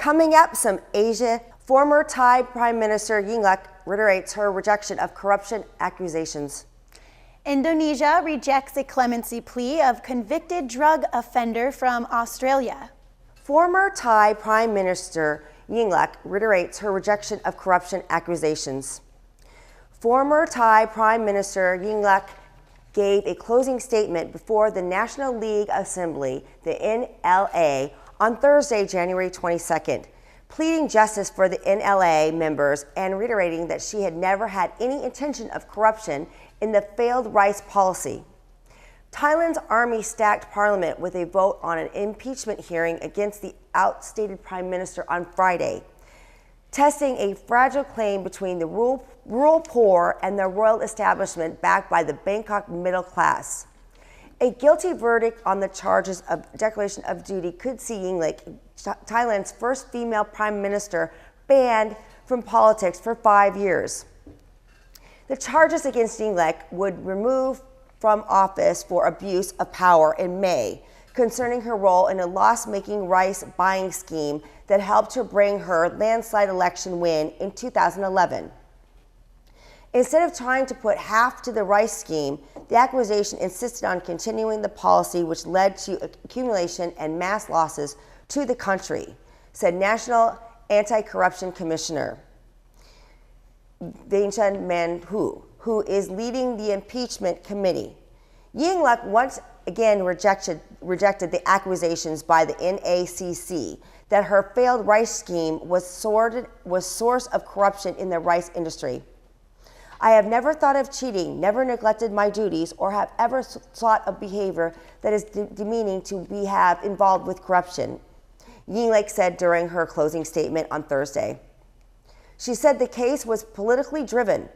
Coming up, some Asia. Former Thai Prime Minister Yingluck reiterates her rejection of corruption accusations. Indonesia rejects a clemency plea of convicted drug offender from Australia. Former Thai Prime Minister Yingluck reiterates her rejection of corruption accusations. Former Thai Prime Minister Yingluck gave a closing statement before the National League Assembly, the NLA, on Thursday, January 22nd, pleading justice for the NLA members and reiterating that she had never had any intention of corruption in the failed rice policy. Thailand's army stacked parliament with a vote on an impeachment hearing against the outstated prime minister on Friday, testing a fragile claim between the rural poor and the royal establishment backed by the Bangkok middle class. A guilty verdict on the charges of declaration of duty could see Yingluck, Thailand's first female prime minister, banned from politics for 5 years. The charges against Yingluck would remove from office for abuse of power in May, concerning her role in a loss-making rice buying scheme that helped her bring her landslide election win in 2011. Instead of trying to put half to the rice scheme, the accusation insisted on continuing the policy which led to accumulation and mass losses to the country, said National Anti-Corruption Commissioner Vincent Manhu, who is leading the impeachment committee. Yingluck once again rejected the accusations by the NACC that her failed rice scheme was source of corruption in the rice industry. I have never thought of cheating, never neglected my duties, or have ever sought a behavior that is demeaning to be involved with corruption, Yingluck said during her closing statement on Thursday. She said the case was politically driven.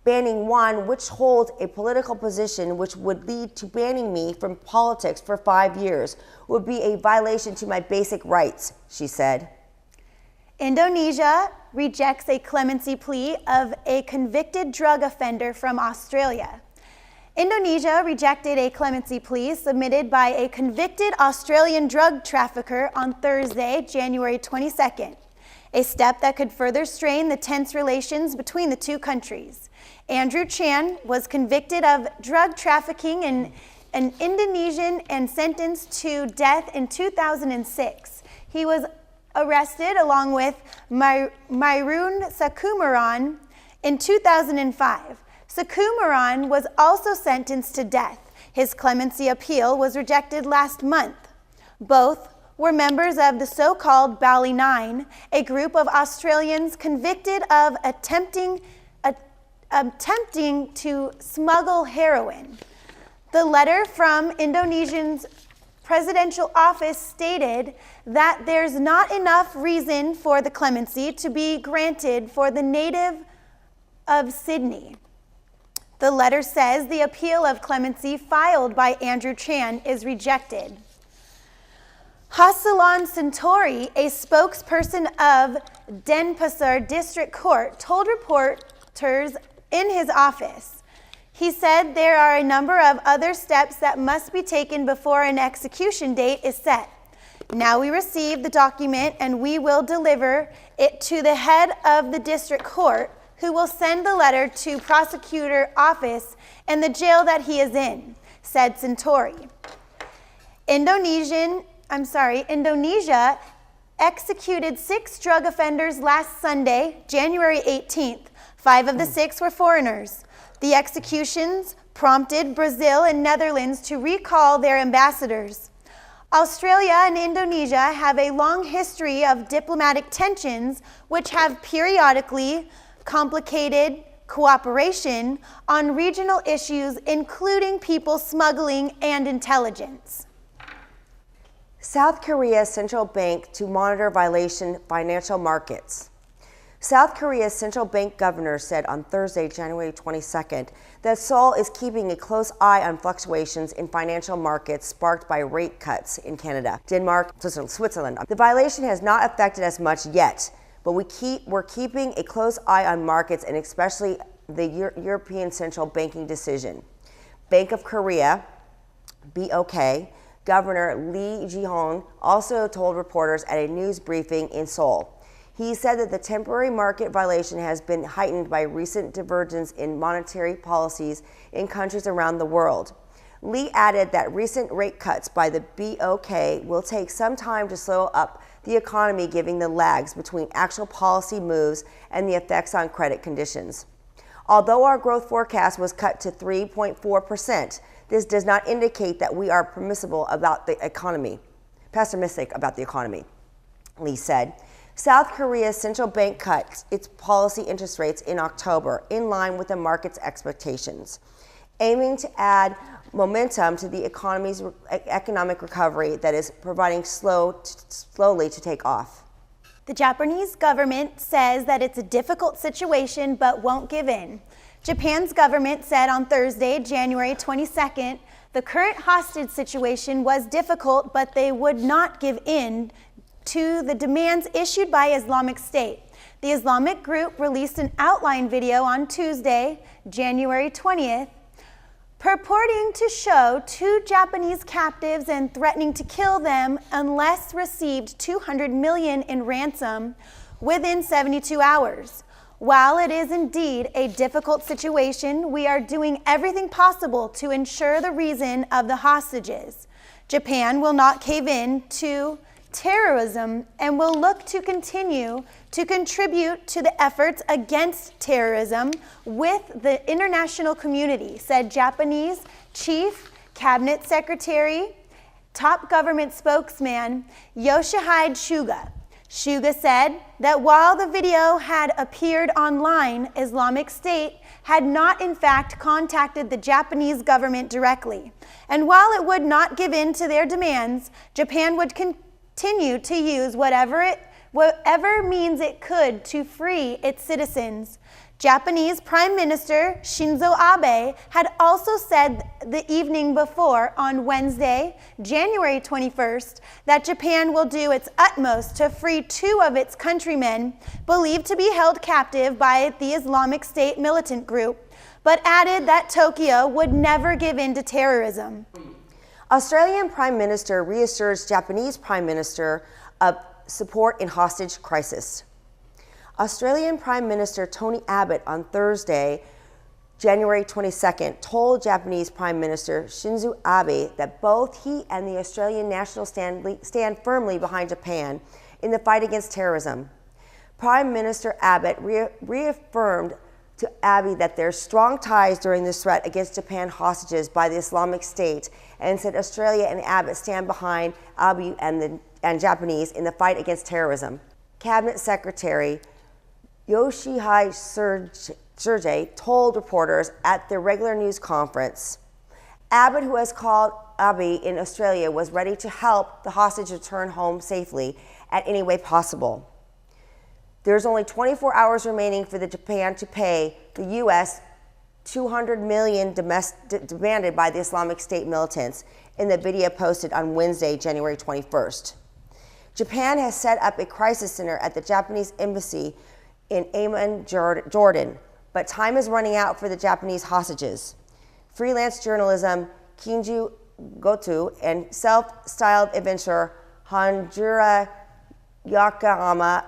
Banning one which holds a political position which would lead to banning me from politics for 5 years would be a violation to my basic rights, she said. Indonesia rejects a clemency plea of a convicted drug offender from Australia. Indonesia rejected a clemency plea submitted by a convicted Australian drug trafficker on Thursday, January 22nd, a step that could further strain the tense relations between the two countries. Andrew Chan was convicted of drug trafficking in an Indonesian and sentenced to death in 2006. He was arrested along with Myrun Sakumaran in 2005. Sakumaran was also sentenced to death. His clemency appeal was rejected last month. Both were members of the so-called Bali Nine, a group of Australians convicted of attempting to smuggle heroin. The letter from Indonesia's presidential office stated that there's not enough reason for the clemency to be granted for the native of Sydney. The letter says the appeal of clemency filed by Andrew Chan is rejected. Hassalan Centauri, a spokesperson of Denpasar District Court, told reporters in his office. He said there are a number of other steps that must be taken before an execution date is set. Now we receive the document and we will deliver it to the head of the district court, who will send the letter to prosecutor office and the jail that he is in, said Centauri. Indonesia executed 6 drug offenders last Sunday, January 18th. 5 of the 6 were foreigners. The executions prompted Brazil and Netherlands to recall their ambassadors. Australia and Indonesia have a long history of diplomatic tensions, which have periodically complicated cooperation on regional issues, including people smuggling and intelligence. South Korea's central bank to monitor financial markets. South Korea's central bank governor said on Thursday, January 22nd, that Seoul is keeping a close eye on fluctuations in financial markets sparked by rate cuts in Canada, Denmark, Switzerland. The violation has not affected us much yet, but we're keeping a close eye on markets and especially the European Central Banking decision. Bank of Korea, BOK, Governor Lee Ji-hoon also told reporters at a news briefing in Seoul. He said that the temporary market violation has been heightened by recent divergence in monetary policies in countries around the world. Lee added that recent rate cuts by the BOK will take some time to slow up the economy, given the lags between actual policy moves and the effects on credit conditions. Although our growth forecast was cut to 3.4%, this does not indicate that we are pessimistic about the economy, Lee said. South Korea's central bank cut its policy interest rates in October, in line with the market's expectations, aiming to add momentum to the economy's economic recovery that is providing slowly to take off. The Japanese government says that it's a difficult situation but won't give in. Japan's government said on Thursday, January 22nd, the current hostage situation was difficult, but they would not give in to the demands issued by Islamic State. The Islamic group released an outline video on Tuesday, January 20th, purporting to show 2 Japanese captives and threatening to kill them unless received $200 million in ransom within 72 hours. While it is indeed a difficult situation, we are doing everything possible to ensure the reason of the hostages. Japan will not cave in to terrorism and will look to continue to contribute to the efforts against terrorism with the international community, said Japanese Chief Cabinet Secretary, top government spokesman Yoshihide Suga. Suga said that while the video had appeared online, Islamic State had not in fact contacted the Japanese government directly. And while it would not give in to their demands, Japan would continue to use whatever means it could to free its citizens. Japanese Prime Minister Shinzo Abe had also said the evening before, on Wednesday, January 21st, that Japan will do its utmost to free 2 of its countrymen believed to be held captive by the Islamic State militant group, but added that Tokyo would never give in to terrorism. Australian Prime Minister reassures Japanese Prime Minister of support in hostage crisis. Australian Prime Minister Tony Abbott on Thursday, January 22nd, told Japanese Prime Minister Shinzo Abe that both he and the Australian National stand firmly behind Japan in the fight against terrorism. Prime Minister Abbott reaffirmed to Abe that there's strong ties during this threat against Japan hostages by the Islamic State, and said Australia and Abbott stand behind Abe and Japanese in the fight against terrorism. Cabinet Secretary Yoshihide Suga told reporters at the regular news conference, Abbott, who has called Abe in Australia, was ready to help the hostage return home safely at any way possible. There's only 24 hours remaining for Japan to pay the U.S. $200 million demanded by the Islamic State militants in the video posted on Wednesday, January 21st. Japan has set up a crisis center at the Japanese embassy in Amman, Jordan, but time is running out for the Japanese hostages. Freelance journalism Kinju Goto and self-styled adventurer Hanjura Yokohama,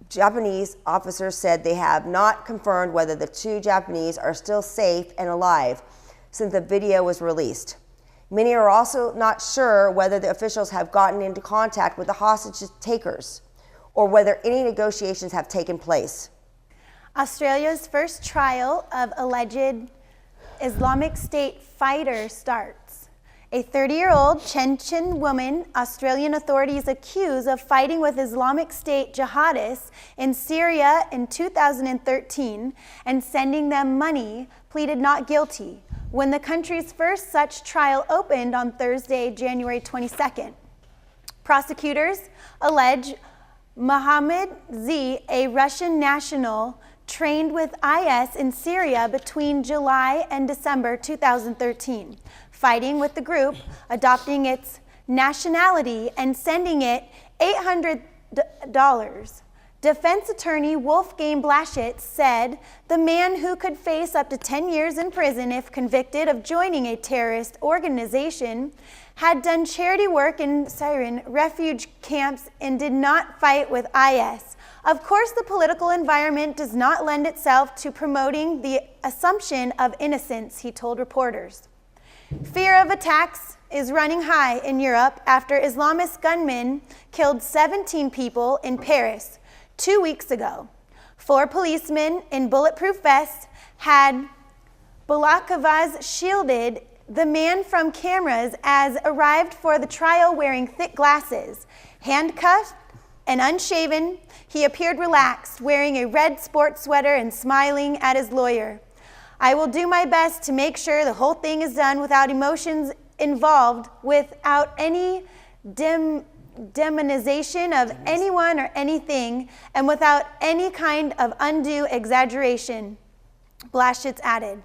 Japanese officers said they have not confirmed whether the 2 Japanese are still safe and alive since the video was released. Many are also not sure whether the officials have gotten into contact with the hostage takers or whether any negotiations have taken place. Australia's first trial of alleged Islamic State fighter starts. A 30-year-old Chechen woman Australian authorities accuse of fighting with Islamic State jihadists in Syria in 2013 and sending them money pleaded not guilty when the country's first such trial opened on Thursday, January 22nd. Prosecutors allege Mohammed Z, a Russian national, trained with IS in Syria between July and December 2013, fighting with the group, adopting its nationality, and sending it $800 Defense attorney Wolfgang Blaschitz said the man, who could face up to 10 years in prison if convicted of joining a terrorist organization, had done charity work in Syrian refugee camps and did not fight with IS. Of course, the political environment does not lend itself to promoting the assumption of innocence, he told reporters. Fear of attacks is running high in Europe after Islamist gunmen killed 17 people in Paris 2 weeks ago. 4 policemen in bulletproof vests had balaclavas shielded the man from cameras as arrived for the trial wearing thick glasses. Handcuffed and unshaven, he appeared relaxed, wearing a red sports sweater and smiling at his lawyer. I will do my best to make sure the whole thing is done without emotions involved, without any demonization of anyone or anything, and without any kind of undue exaggeration, Blaschitz added.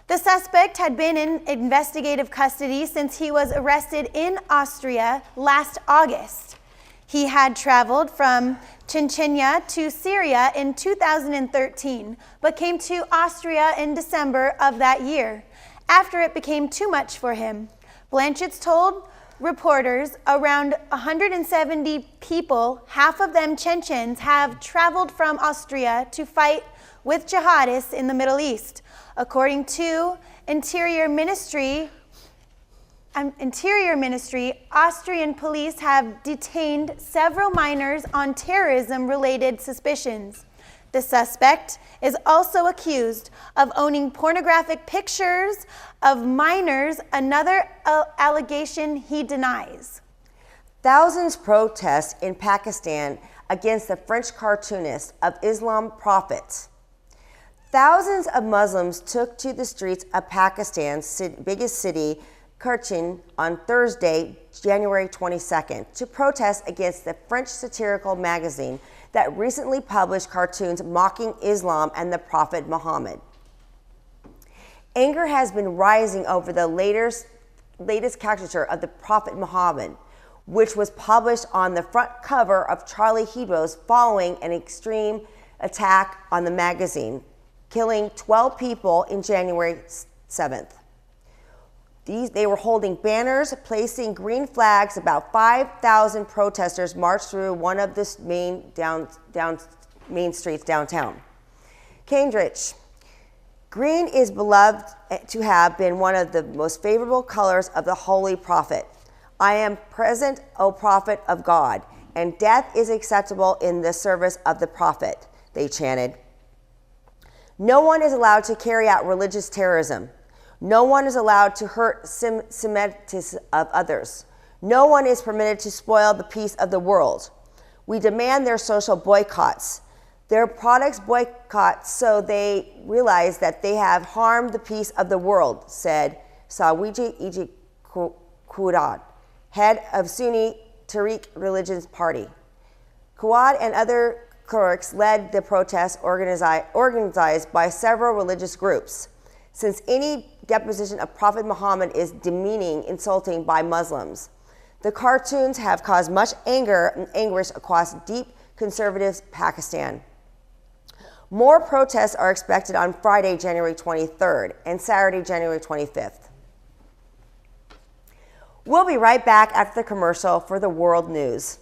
The suspect had been in investigative custody since he was arrested in Austria last August. He had traveled from Chechnya to Syria in 2013, but came to Austria in December of that year, after it became too much for him. Blaschitz told reporters around 170 people, half of them Chechens, have traveled from Austria to fight with jihadists in the Middle East. According to Interior Ministry, Austrian police have detained several minors on terrorism-related suspicions. The suspect is also accused of owning pornographic pictures of minors, another allegation he denies. Thousands protest in Pakistan against the French cartoonist of Islam Prophet. Thousands of Muslims took to the streets of Pakistan's biggest city, Karachi, on Thursday, January 22nd, to protest against the French satirical magazine that recently published cartoons mocking Islam and the Prophet Muhammad. Anger has been rising over the latest caricature of the Prophet Muhammad, which was published on the front cover of Charlie Hebdo's following an extreme attack on the magazine, killing 12 people in January 7th. They were holding banners, placing green flags. About 5,000 protesters marched through one of the main streets downtown. Cambridge. Green is beloved to have been one of the most favorable colors of the Holy Prophet. I am present, O Prophet of God, and death is acceptable in the service of the Prophet, they chanted. No one is allowed to carry out religious terrorism. No one is allowed to hurt Semitism of others. No one is permitted to spoil the peace of the world. We demand their social boycotts. Their products boycott so they realize that they have harmed the peace of the world, said Sawiji Iji Quwad, head of Sunni Tariq Religions Party. Quwad and other clerics led the protests organized by several religious groups. Since any deposition of Prophet Muhammad is demeaning, insulting by Muslims, the cartoons have caused much anger and anguish across deep conservative Pakistan. More protests are expected on Friday, January 23rd, and Saturday, January 25th. We'll be right back after the commercial for the world news.